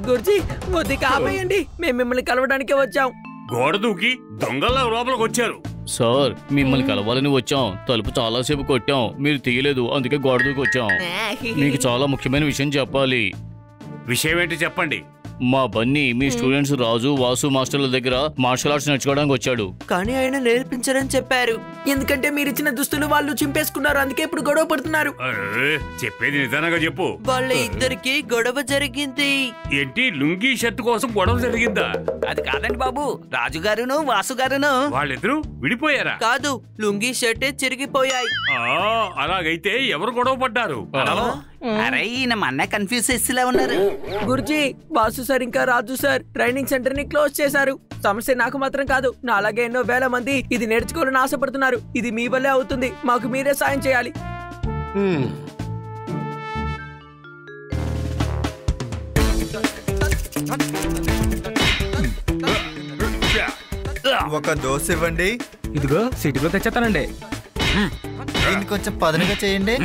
గురుజీ, వద్దు కాపేయండి, మేము మిమ్మల్ని కలవడానికి వచ్చాం. గోడ దూకి దొంగల లోపలికి వచ్చారు. సార్, మిమ్మల్ని కలవాలని వచ్చాం. తలుపు చాలాసేపు కొట్టాం, మీరు తీయలేదు, అందుకే గోడ దూకి వచ్చాం. మీకు చాలా ముఖ్యమైన విషయం చెప్పాలి. విషయం ఏంటి చెప్పండి. మా బన్నీ మీ స్టూడెంట్స్ రాజు వాసు మాస్టర్ల దగ్గర మార్షల్ ఆర్ట్స్ నేర్చుకోవడానికి వచ్చాడు. కానీ ఆయన నేర్పించరని చెప్పారు. ఎందుకంటే మీరు ఇచ్చిన దుస్తులు వాళ్ళు చింపేసుకున్నారు, అందుకే ఇప్పుడు గొడవ పడుతున్నారు. చెప్పేది నిదానంగా చెప్పు. వాళ్ళ ఇద్దరికి గొడవ జరిగింది. ఏంటి, లుంగీ షర్ట్ కోసం గొడవ జరిగిందా? అది కాదండి బాబు, రాజుగారును వాసుగారును వాళ్ళిద్దరూ విడిపోయారా? కాదు, లుంగీ షర్టే చిరిగిపోయాయి. అలాగైతే ఎవరు గొడవ పడ్డారు? అరే ఈయన మన్న కన్ఫ్యూజ్ చేసేలా ఉన్నారు. గురుజీ, వాసు సార్ ఇంకా రాజు సార్ ట్రైనింగ్ సెంటర్ ని క్లోజ్ చేశారు. సమస్య నాకు మాత్రం కాదు, నా అలాగే ఎన్నో వేల మంది ఇది నేర్చుకోవాలని ఆశపడుతున్నారు. ఇది మీ వల్లే అవుతుంది, మాకు మీరే సాయం చేయాలి. ఒక దోశ ఇవ్వండి. ఇదిగో సిటీలో తెచ్చేస్తానండి. దీన్ని కొంచెం పదునుగా చేయండి.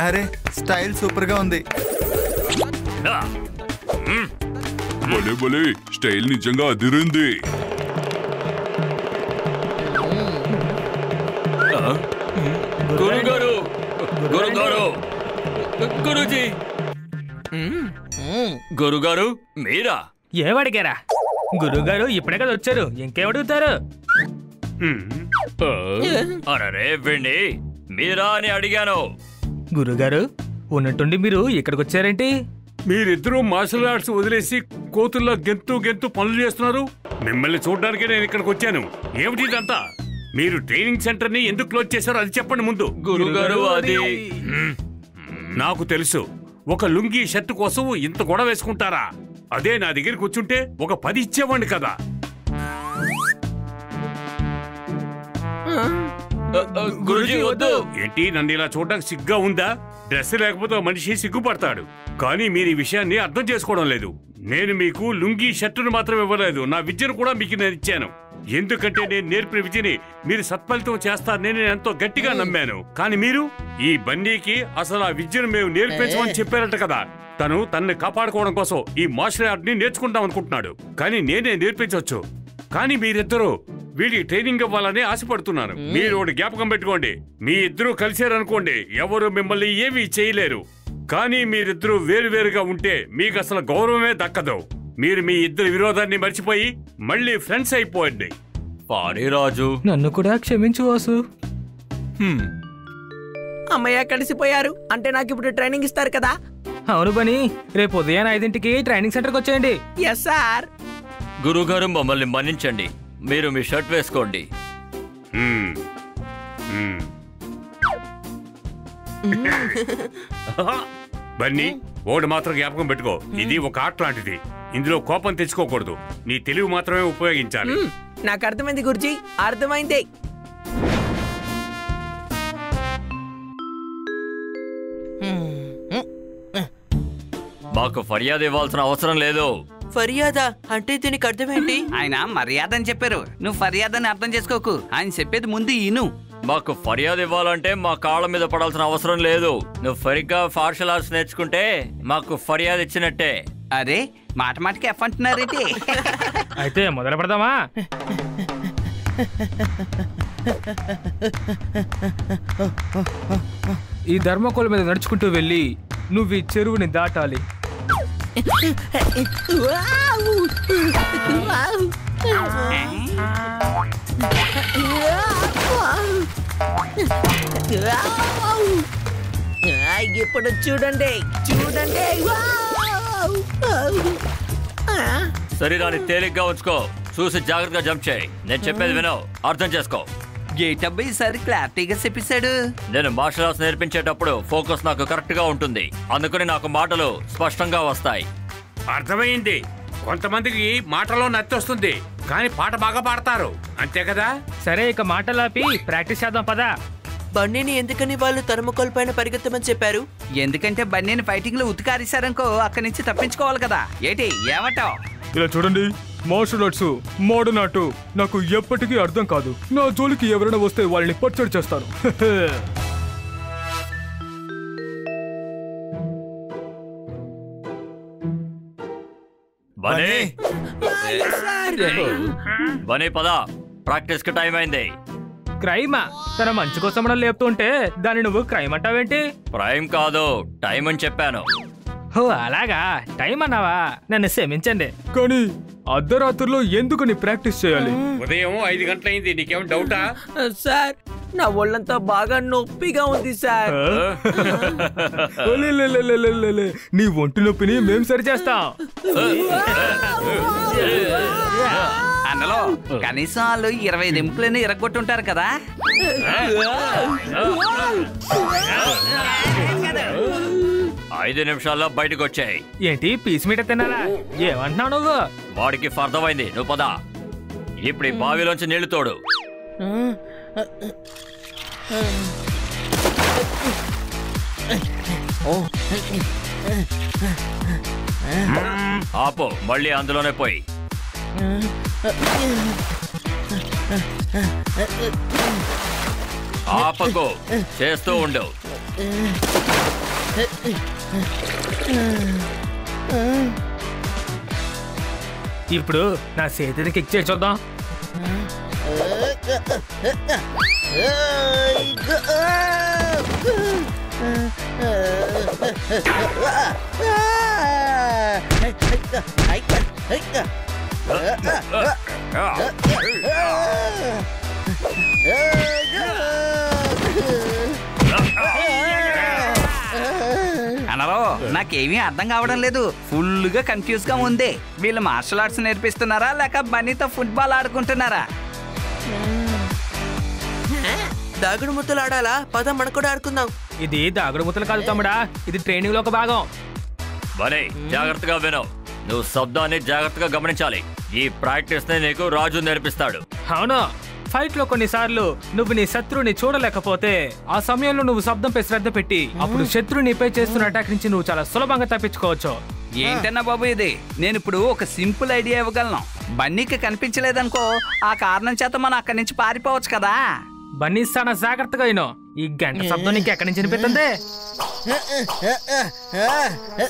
అరే స్టైల్ సూపర్ గా ఉంది. భలే భలే, స్టైల్ నిజంగా అదిరింది. గురుగారు, గురుగారు, గురుజీ, గురుగారు మీరా? ఏమడిగారా? గురుగారు ఇప్పుడే కదా వచ్చారు, ఇంకేమడుగుతారు? అరే వెండి, మీరా అని అడిగాను. గురుగారు ఉన్నట్టుండి మీరు ఇక్కడికి వచ్చారేంటి? మీరిద్దరూ మార్షల్ ఆర్ట్స్ వదిలేసి కోతుల్లో గెంతు గెంతు పనులు చేస్తున్నారు. మిమ్మల్ని చూడడానికి నేను ఇక్కడికి వచ్చాను. ఏమిటి ఇదంతా? మీరు ట్రైనింగ్ సెంటర్ ని ఎందుకు క్లోజ్ చేశారో అది చెప్పండి ముందు. గురుగారు అది నాకు తెలుసు. ఒక లుంగీ షర్ట్ కోసం ఇంత గొడవ వేసుకుంటారా? అదే నా దగ్గరికి వచ్చుంటే ఒక 10 ఇచ్చేవాడిని కదా. గురుజీ వద్దు. ఏంటి, నన్ను ఇలా చూడడానికి సిగ్గా ఉందా? డ్రెస్ లేకపోతే మనిషి సిగ్గుపడతాడు. కానీ మీరు ఈ విషయాన్ని అర్థం చేసుకోవడం లేదు. నేను మీకు లుంగీ షర్టును మాత్రం ఇవ్వలేదు, నా విద్యను కూడా మీకు నేను ఇచ్చాను. ఎందుకంటే నేను నేర్పిన విద్యని మీరు సత్ఫలితం చేస్తారని నేను ఎంతో గట్టిగా నమ్మాను. కానీ మీరు ఈ బన్నీకి అసలు ఆ విద్యను మేము నేర్పించమని చెప్పారట కదా. తనని కాపాడుకోవడం కోసం ఈ మార్షల్ ఆర్ట్ ని నేర్చుకుంటాం అనుకుంటున్నాడు. కానీ నేనే నేర్పించవచ్చు. కానీ మీరిద్దరూ వీడికి ట్రైనింగ్ ఇవ్వాలని ఆశపడుతున్నారు. మీరు ఒకటి జ్ఞాపకం పెట్టుకోండి, మీ ఇద్దరు కలిశారనుకోండి ఎవరు మిమ్మల్ని ఏమీ చేయలేరు. కానీ మీరిద్దరూ వేరువేరుగా ఉంటే మీకు అసలు గౌరవమే దక్కదు. మీరు మీ ఇద్దరు విరోధాన్ని మర్చిపోయి మళ్ళీ ఫ్రెండ్స్ అయిపోండి. పాడి రాజు, నన్ను కూడా క్షమించు వాసు. అమ్మయ్య కలిసిపోయారు అంటే నాకు ఇప్పుడు ట్రైనింగ్ ఇస్తారు కదా. అవును బని, రేపు ఉదయం 5ంటికి ట్రైనింగ్ సెంటర్కి వచ్చేయండి. Yes sir. గురుగారు మమ్మల్ని మన్నించండి, మీరు మీ షర్ట్ వేసుకోండి. బన్నీ, ఓడి మాత్రం జ్ఞాపకం పెట్టుకో, ఇది ఒక ఆట లాంటిది. ఇందులో కోపం తెచ్చుకోకూడదు, నీ తెలివి మాత్రమే ఉపయోగించాలి. నాకు అర్థమైంది గురుజీ, అర్థమైంది. మాకు ఫర్యాదు ఇవ్వాల్సిన అవసరం లేదు. ఫర్యాదా అంటే దీనికి అర్థమేంటి? ఆయన మర్యాద అని చెప్పారు, నువ్వు ఫర్యాద అని అర్థం చేసుకోకు. ఆయన చెప్పేది ముందు ఈను. మాకు ఫర్యాదు ఇవ్వాలంటే మా కాళ్ళ మీద పడాల్సిన అవసరం లేదు. నువ్వు సరిగ్గా మార్షల్ ఆర్ట్స్ నేర్చుకుంటే మాకు ఫర్యాదు ఇచ్చినట్టే. అరే మాట మాటకి ఎఫ్ అంటున్నారేంటి? అయితే మొదలు పెడదామా? ఈ ధర్మకోల్ మీద నడుచుకుంటూ వెళ్ళి నువ్వు ఈ చెరువుని దాటాలి. ఇప్పుడు చూడండి చూడండి. శరీరాన్ని తేలిగ్గా ఉంచుకో, చూసి జాగ్రత్తగా జంప్ చేయి. నేను చెప్పేది విను, అర్థం చేసుకో. గేట్ అబ్బాయి ఈసారి క్లారిటీగా చెప్పేశాడు. నేను మార్షల్ ఆర్ట్స్ నేర్పించేటప్పుడు ఫోకస్ నాకు కరెక్ట్ గా ఉంటుంది, అందుకని నాకు మాటలు స్పష్టంగా వస్తాయి. అర్థమైంది. కొంతమందికి మాటలో నత్తి వస్తుంది, కానీ పాట బాగా పాడతారు, అంతే కదా? సరే ఇక మాటలాపి ప్రాక్టీస్ చేద్దాం పదా. బన్నీని ఎందుకని వాళ్ళు థర్మకోల్ పైన పరిగెత్తమని చెప్పారు? ఎందుకంటే బన్నీని ఫైటింగ్ లో ఉతికారేశారనుకో అక్కడి నుంచి తప్పించుకోవాలి కదా. ఏంటి ఏమంటావ్? ఇలా చూడండి, మార్షల్ ఆర్ట్స్ మోడర్న్ ఆర్ట్ నాకు ఎప్పటికీ అర్థం కాదు. నా జోలికి ఎవరైనా వస్తే వాళ్ళని పచ్చడి చేస్తాను. బనీ పద, ప్రాక్టీస్ కి టైం అయింది. క్రైమా? తన మంచి కోసం లేపుతుంటే దాన్ని నువ్వు క్రైమ్ అంటావేంటి? ప్రైమ్ కాదు, టైం అని చెప్పాను. ఓ అలాగా, టైం అన్నావా? నన్ను క్షమించండి. కానీ అర్ధరాత్రిలో ఎందుకు నీ ప్రాక్టీస్ చేయాలి? ఉదయం 5 గంటలైంది, నీకేం డౌటా? సార్ నా ఒళ్ళంతా బాగా నొప్పిగా ఉంది సార్. నీ ఒంటి నొప్పిని మేం సరి చేస్తాం. అందులో కనీసం వాళ్ళు 20 దింపులని ఇరగొట్టుంటారు కదా. 5 నిమిషాల్లో బయటకు వచ్చాయి. ఏంటి పీస్ మీట తిన్నారా? ఏమంటున్నావు నువ్వు? వాడికి అర్థమైంది, నువ్వు పద. ఇప్పుడు ఈ బావిలోంచి నీళ్లు తోడు. ఆపు, మళ్ళీ అందులోనే పోయి. ఆపకు, చేస్తూ ఉండు. ఇప్పుడు నా చేతిని కిక్ చేసి చూద్దాం. అనరో నాకేమీ అర్థం కావడం లేదు. ఫుల్ గా కన్ఫ్యూజ్ గా ఉంది. వీళ్ళు మార్షల్ ఆర్ట్స్ నేర్పిస్తున్నారా లేక బన్నీతో ఫుట్బాల్ ఆడుకుంటున్నారా? దాగుడు ముద్దలు ఆడాలా? పద మనం కూడా ఆడుకుందాం. ఇది దాగుడు ముద్దలు కాదు తమ్ముడా, ఇది ట్రైనింగ్ లో ఒక భాగం. బనే, జాగ్రత్తగా విను. నువ్వు శబ్దాన్ని జాగ్రత్తగా గమనించాలి. ఈ ప్రాక్టీస్ ని నీకు రాజు నేర్పిస్తాడు. అవును, ఫైట్ లో కొన్నిసార్లు నువ్వు నీ శత్రువుని చూడలేకపోతే ఆ సమయంలో నువ్వు శబ్దంపై శ్రద్ధ పెట్టి అప్పుడు శత్రువు నీపై చేస్తున్న అటాక్ నుంచి నువ్వు చాలా సులభంగా తప్పించుకోవచ్చు. ఏంటన్నా బాబు ఇది? నేను ఇప్పుడు ఒక సింపుల్ ఐడియా ఇవ్వగలను. బన్నీకి కనిపించలేదనుకో, ఆ కారణం చేత మనం అక్కడి నుంచి పారిపోవచ్చు కదా. బన్నీ చాలా జాగ్రత్తగా అయినో, ఈ గంట శబ్దం నీకు ఎక్కడి నుంచి వినిపిస్తుంది?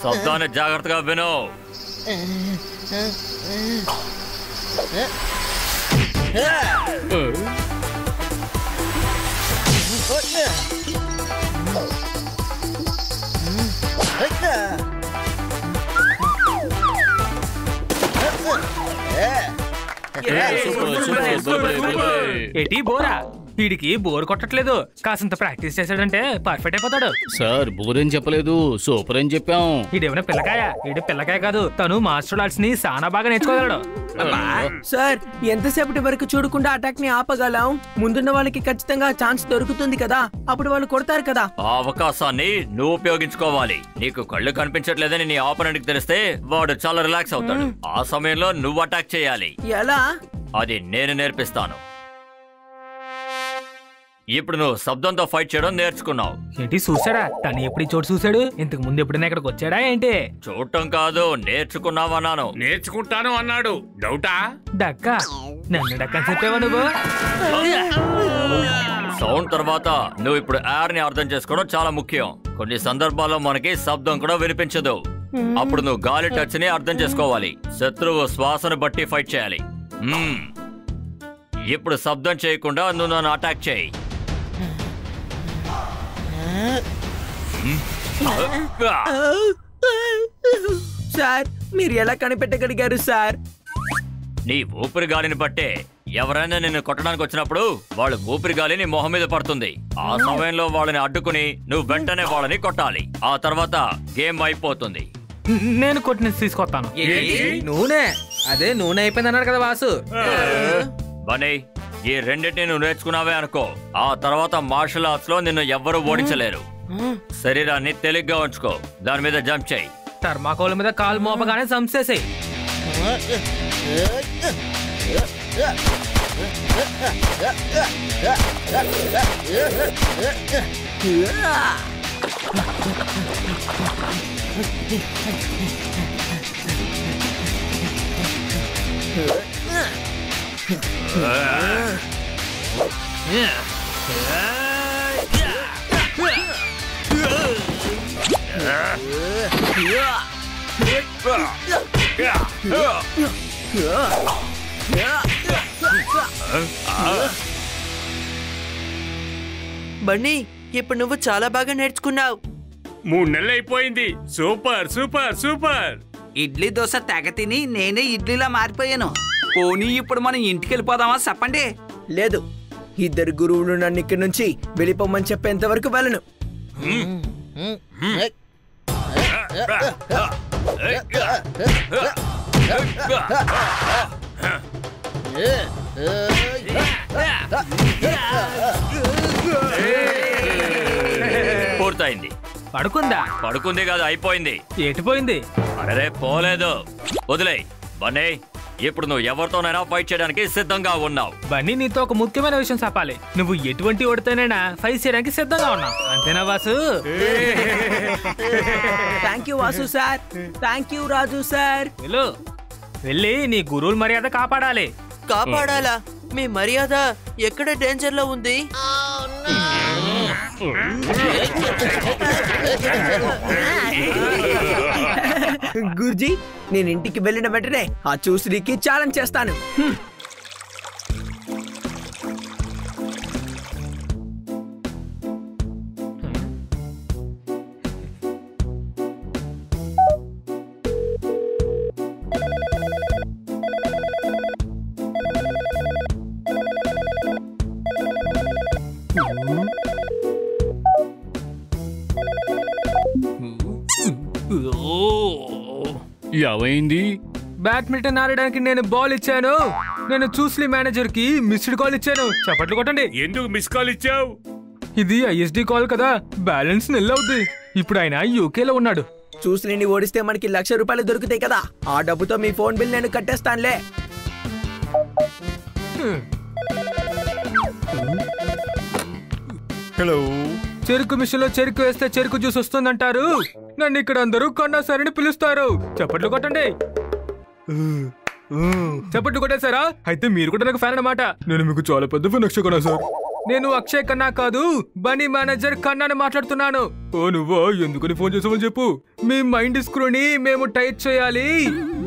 శబ్దాన్ని జాగ్రత్తగా విను. ఏటి బోరా? వీడికి బోర్ కొట్టట్లేదు. కాసంత ప్రాక్టీస్ చేశాడంటే పర్ఫెక్ట్ అయిపోతాడు. సార్ బోర్ అని చెప్పలేదు, సూపర్ అని చెప్పాం. ఇదేమైనా పిల్లకాయ? ఇది పిల్లకాయ కాదు, తను మార్షల్ ఆర్ట్స్ ని చాలా బాగా నేర్చుకోగలడు. సార్ ఎంతసేపటి వరకు చూడకుండా అటాక్ ని ఆపగలం? ముందున్న వాళ్ళకి ఖచ్చితంగా ఛాన్స్ దొరుకుతుంది కదా, అప్పుడు వాళ్ళు కొడతారు కదా. ఆ అవకాశాన్ని నువ్వు ఉపయోగించుకోవాలి. నీకు కళ్ళు కనిపించట్లేదని నీ ఆపోనెంట్ కి తెలిస్తే వాడు చాలా రిలాక్స్ అవుతాడు. ఆ సమయంలో నువ్వు అటాక్ చేయాలి. ఎలా? అది నేను నేర్పిస్తాను. ఇప్పుడు నువ్వు శబ్దంతో ఫైట్ చేయడం నేర్చుకున్నావు. ఏంటి చూసాడా? తను ఎప్పుడు చోటు చూసాడు? ఇంతకు ముందు ఎప్పుడైనా ఇక్కడికి వచ్చాడా ఏంటి? చూడటం కాదు, నేర్చుకున్నావు అన్నాను. నేర్చుకుంటాను అన్నాడు. డౌటా? డక్కా? నన్ను డక్కని చెప్పావా నువ్వు? సౌండ్ తర్వాత నువ్వు ఇప్పుడు ఎయిర్ ని అర్థం చేసుకోవడం చాలా ముఖ్యం. కొన్ని సందర్భాల్లో మనకి శబ్దం కూడా వినిపించదు. అప్పుడు నువ్వు గాలి టచ్ ని అర్థం చేసుకోవాలి. శత్రువు శ్వాసను బట్టి ఫైట్ చేయాలి. ఇప్పుడు శబ్దం చేయకుండా నువ్వు నన్ను అటాక్ చేయి. సార్ మీరు ఎలా కనిపెట్టగలిగారు సార్? నీ ఊపిరి గాలిని బట్టే ఎవరైనా నిన్ను కొట్టడానికి వచ్చినప్పుడు వాళ్ళ ఊపిరి గాలి నీ మొహం మీద పడుతుంది. ఆ సమయంలో వాళ్ళని అడ్డుకుని నువ్వు వెంటనే వాళ్ళని కొట్టాలి. ఆ తర్వాత గేమ్ అయిపోతుంది. నేను కొట్టిన తీసుకొస్తాను. నూనె? అదే నూనె అయిపోయింది అన్నాడు కదా వాసు. బనీ, ఈ రెండింటిని నువ్వు నేర్చుకున్నావే అనుకో, ఆ తర్వాత మార్షల్ ఆర్ట్స్ లో నిన్ను ఎవ్వరూ ఓడించలేరు. శరీరాన్ని తేలిగ్గా ఉంచుకో, దాని మీద జంప్ చేయి. థర్మాకోల్ మీద కాలు మోపగానే జంప్ చేసేయ్. బన్నీ ఇప్పుడు నువ్వు చాలా బాగా నేర్చుకున్నావు. 3 నెలలు అయిపోయింది. Super super super. Idli dosa తెగ తిని నేనే ఇడ్లీలా మారిపోయాను. పోనీ ఇప్పుడు మనం ఇంటికి వెళ్ళిపోదామా చెప్పండి? లేదు, ఇద్దరు గురువులు నన్ను ఇక్కడి నుంచి వెళ్ళిపోమని చెప్పేంత వరకు వెళ్ళను. పూర్తయింది. పడుకుంది కాదు, అయిపోయింది. ఎటుపోయింది? అరే పోలేదు, వదిలే. బన్నీ, ఇప్పుడు నువ్వు ఎవరితోనైనా ఫైట్ చేయడానికి సిద్ధంగా ఉన్నావు. బన్నీ, నీతో ఒక ముఖ్యమైన విషయం చెప్పాలి. నువ్వు ఎటువంటి ఓడితోనైనా ఫైట్ చేయడానికి సిద్ధంగా ఉన్నావు, అంతేనా Vasu? Thank you Vasu sir. Thank you Raju sir. వెళ్ళి నీ గురువుల మర్యాద కాపాడాలి. కాపాడాలా? మీ మర్యాద ఎక్కడ డేంజర్ లో ఉంది? గురుజీ, నేను ఇంటికి వెళ్ళిన వెంటనే ఆ చూసికి ఛాలెంజ్ చేస్తాను. ఏమైంది? బ్యాడ్మింటన్ ఆడడానికి నేను బాల్ ఇచ్చాను. నేను చూస్లీ మేనేజర్ కి మిస్డ్ కాల్ ఇచ్చాను. చప్పట్లు కొట్టండి. ఎందుకు మిస్ కాల్ ఇచ్చావు? ఇది ఐఎస్డి కాల్ కదా, బ్యాలెన్స్ నిల్ అవుద్ది. ఇప్పుడు ఆయన యూకేలో ఉన్నాడు. చూస్లీని ఓడిస్తే మనకి ₹1,00,000 దొరుకుతాయి కదా. ఆ డబ్బుతో మీ ఫోన్ బిల్ నేను కట్టేస్తానులే. హలో, చెరుకు మిషన్ లో చెరుకు వేస్తే చెరుకు జ్యూస్ వస్తుందంటారు. నన్ను ఇక్కడ అందరూ కన్నా సరిని పిలుస్తారు. చప్పట్లు కొట్టండి. చప్పట్లు కొట్టేశారా? అయితే మీరు కూడా నాకు ఫ్యాన్ అన్నమాట. నేను మీకు చాలా పెద్ద ఫ్యాన్ అక్షయ్ ఖన్నా సార్. నేను అక్షయ్ ఖన్నా కాదు, బన్నీ మేనేజర్ ఖన్నాని మాట్లాడుతున్నాను. ఓ నువ్వా? ఎందుకని ఫోన్ చేసావని చెప్పు. మీ మైండ్ స్క్రూని మేము టైట్ చేయాలి.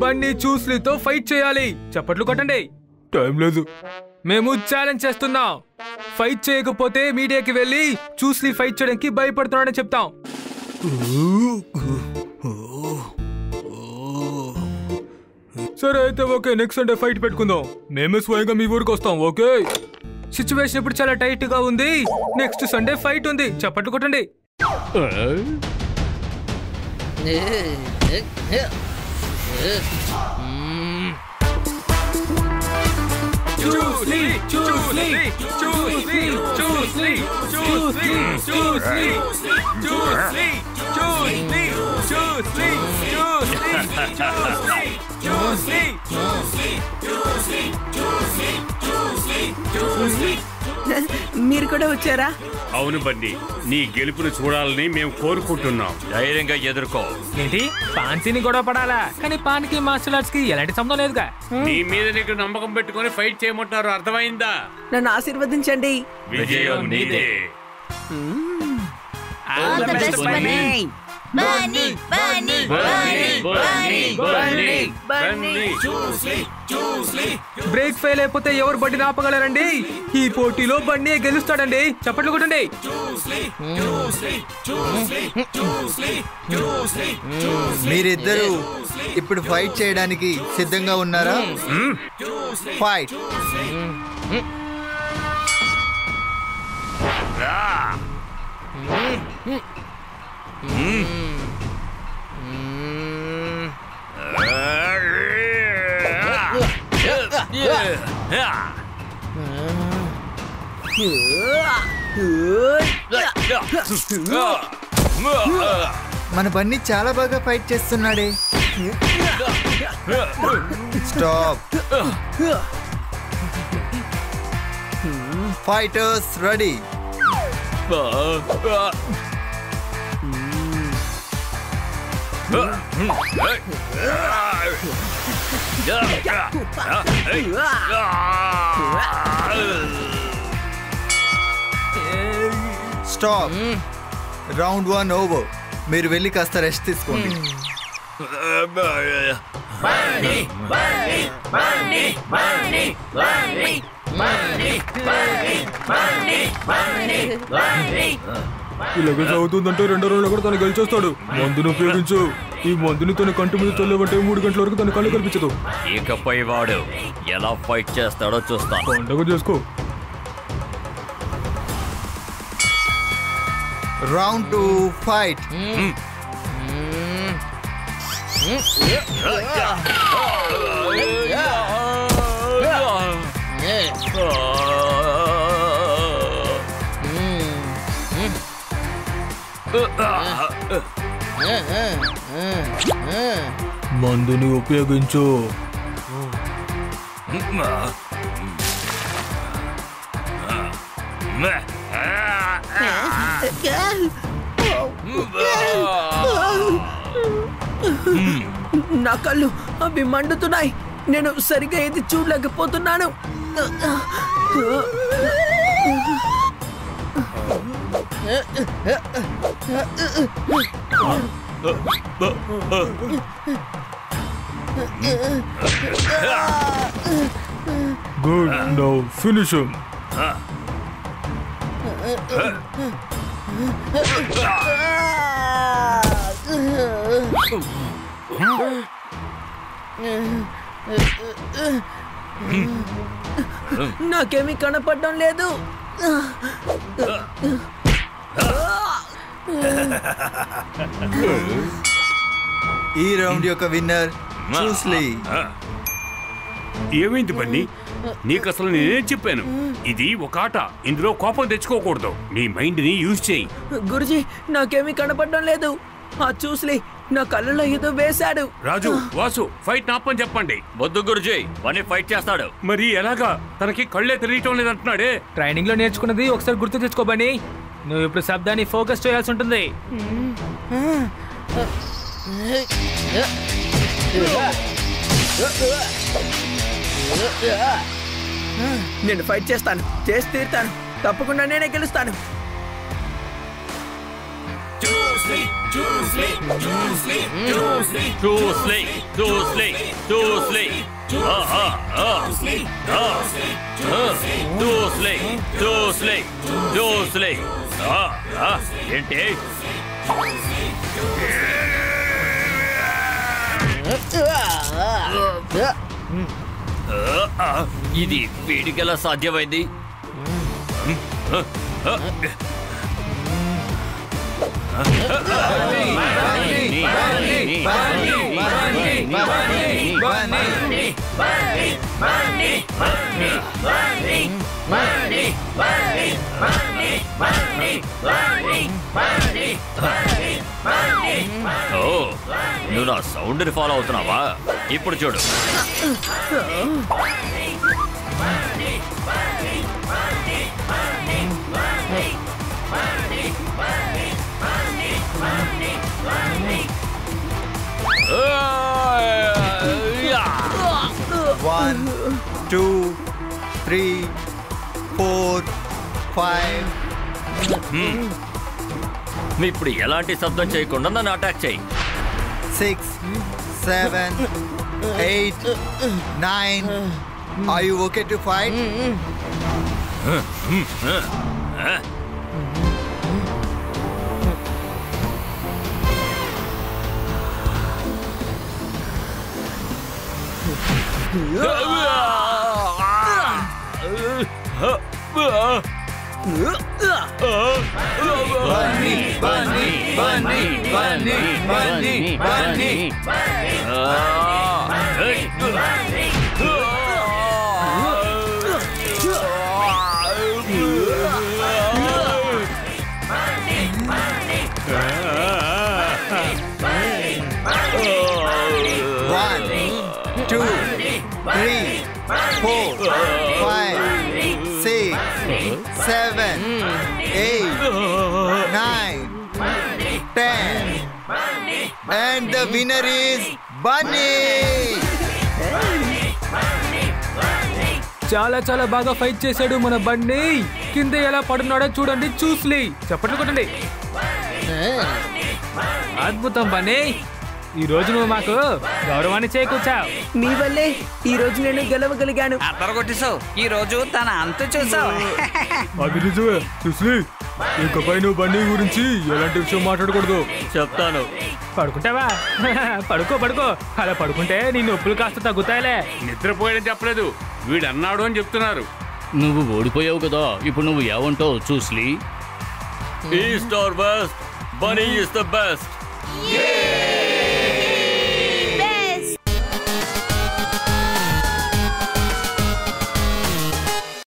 బన్నీ చూస్లీతో ఫైట్ చేయాలి. చప్పట్లు కొట్టండి. టైం లేదు. మేము ఛాలెంజ్ చేస్తున్నాం. ఫైట్ చేయకపోతే మీడియాకి వెళ్ళి చూస్లీ ఫైట్ చేయడానికి భయపడుతున్నాడని చెప్తాం. సరే అయితే ఓకే, నెక్స్ట్ సండే ఫైట్ పెట్టుకుందాం. మేమే స్వయంగా మీ ఊరికి వస్తాం. ఓకే? సిచ్యువేషన్ ఇప్పుడు చాలా టైట్ గా ఉంది. నెక్స్ట్ సండే ఫైట్ ఉంది. చప్పట్లు కొట్టండి. మీరు కూడా వచ్చారా? అవును బన్నీ, నీ గెలుపును చూడాలని మేము కోరుకుంటున్నాం. ధైర్యంగా ఎదుర్కో. ఏంటి పాన్సీని గొడవ పడాలా? కానీ పాన్కి మార్షల్ ఆర్ట్స్ కి ఎలాంటి సంబంధం లేదుగా. నీ మీద నీకు నమ్మకం పెట్టుకొని ఫైట్ చేయమంటారు, అర్థమైందా? నన్ను ఆశీర్వదించండి. విజయం నీదే. బ్రేక్ ఫెయిల్ అయిపోతే ఎవరు బండిని ఆపగలరండి? ఈ పోటీలో బండి గెలుస్తాడండి. చప్పట్లు కొట్టండి. మీరిద్దరూ ఇప్పుడు ఫైట్ చేయడానికి సిద్ధంగా ఉన్నారా? ఫైట్. మన బన్నీ చాలా బాగా ఫైట్ చేస్తున్నాడే. Stop. Fighters ready. Stop. Round 1 over. మీరు వెళ్ళి కాస్త రెస్ట్ తీసుకోండి. ఇలాగే సాగుతుందంటే రెండో రోజులు కూడా తను గెలిచేస్తాడు. మందును ఉపయోగించు. ఈ మందుని తన కంటి మీద చల్లవంటే 3 గంటల వరకు తన కళ్ళు కనిపించదు. ఇకపై వాడు ఎలా ఫైట్ చేస్తాడో చూస్తా. పండగ చేసుకో. Round 2 fight. మందుని ఉపయోగించు. నా కళ్ళు అవి మండుతున్నాయి. నేను సరిగ్గా ఏది చూడలేకపోతున్నాను. గుడ్. Now finish him. నాకేమీ కనపడడం లేదు. ఈ రౌండ్ యొక్క విన్నర్ చూస్లీ. ఏమైంది బన్నీ? నీకు అసలు నేనేం చెప్పాను? ఇది ఒక ఆట. ఇందులో కోపం తెచ్చుకోకూడదు. నీ మైండ్ ని యూజ్ చేయి. గురుజీ, నాకేమీ కనపడడం లేదు. ఆ చూస్లీ నా కళ్ళలో ఏదో వేశాడు. రాజు, వాసు, ఫైట్ నాపని చెప్పండి. వద్దు గురుజీ, వాడిని ఫైట్ చేస్తాడు. మరి ఎలాగా? తనకి కళ్ళే తెలియటం లేదంటున్నాడే. ట్రైనింగ్ లో నేర్చుకున్నది ఒకసారి గుర్తు తెచ్చుకోబని. నువ్వు ఇప్పుడు శబ్దాన్ని ఫోకస్ చేయాల్సి ఉంటుంది. నేను ఫైట్ చేస్తాను. చేసి తీరుతాను. తప్పకుండా నేనే గెలుస్తాను. ఏంటి? ఇది వీడికెలా సాధ్యమైంది? నువ్వు నా సౌండ్ ని ఫాలో అవుతున్నావా? ఇప్పుడు చూడు. One, 2, 3, 4, 5. ఇప్పుడు ఎలాంటి శబ్దం చేయకుండా నన్ను అటాక్ చేయి. 6, 7, 8, 9. Are you okay to fight? One, 2, 3, 4, 5, 6, 7, 8, 9, 10. And the winner is Bunny! చాలా చాలా బాగా ఫైట్ చేశాడు మన బన్నీ. కింద ఎలా పడున్నాడో చూడండి చూస్లీ. చప్పట్లు కొట్టండి. అద్భుతం బన్నీ, ఈ రోజు నువ్వు మాకు గౌరవాన్ని చేకూర్చావు. నీ వల్లే ఈ రోజు నేను గెలవగలిగాను. అద్దరు కొట్టేసావు. ఈ రోజు తన అంత చూసావు. అది నిజమే చూస్లీ. ఇకపై నువ్వు బన్నీ గురించి ఎలాంటి విషయం మాట్లాడకూడదు. చెప్తాను. పడుకుంటావా? పడుకో పడుకో. అలా పడుకుంటే నీ నొప్పులు కాస్త తగ్గుతాయిలే. నిద్రపోయాడని చెప్పలేదు, వీడు అన్నాడు అని చెప్తున్నారు. నువ్వు ఓడిపోయావు కదా, ఇప్పుడు నువ్వు ఏమంటావు చూస్లీ? East or west, Bunny is the best.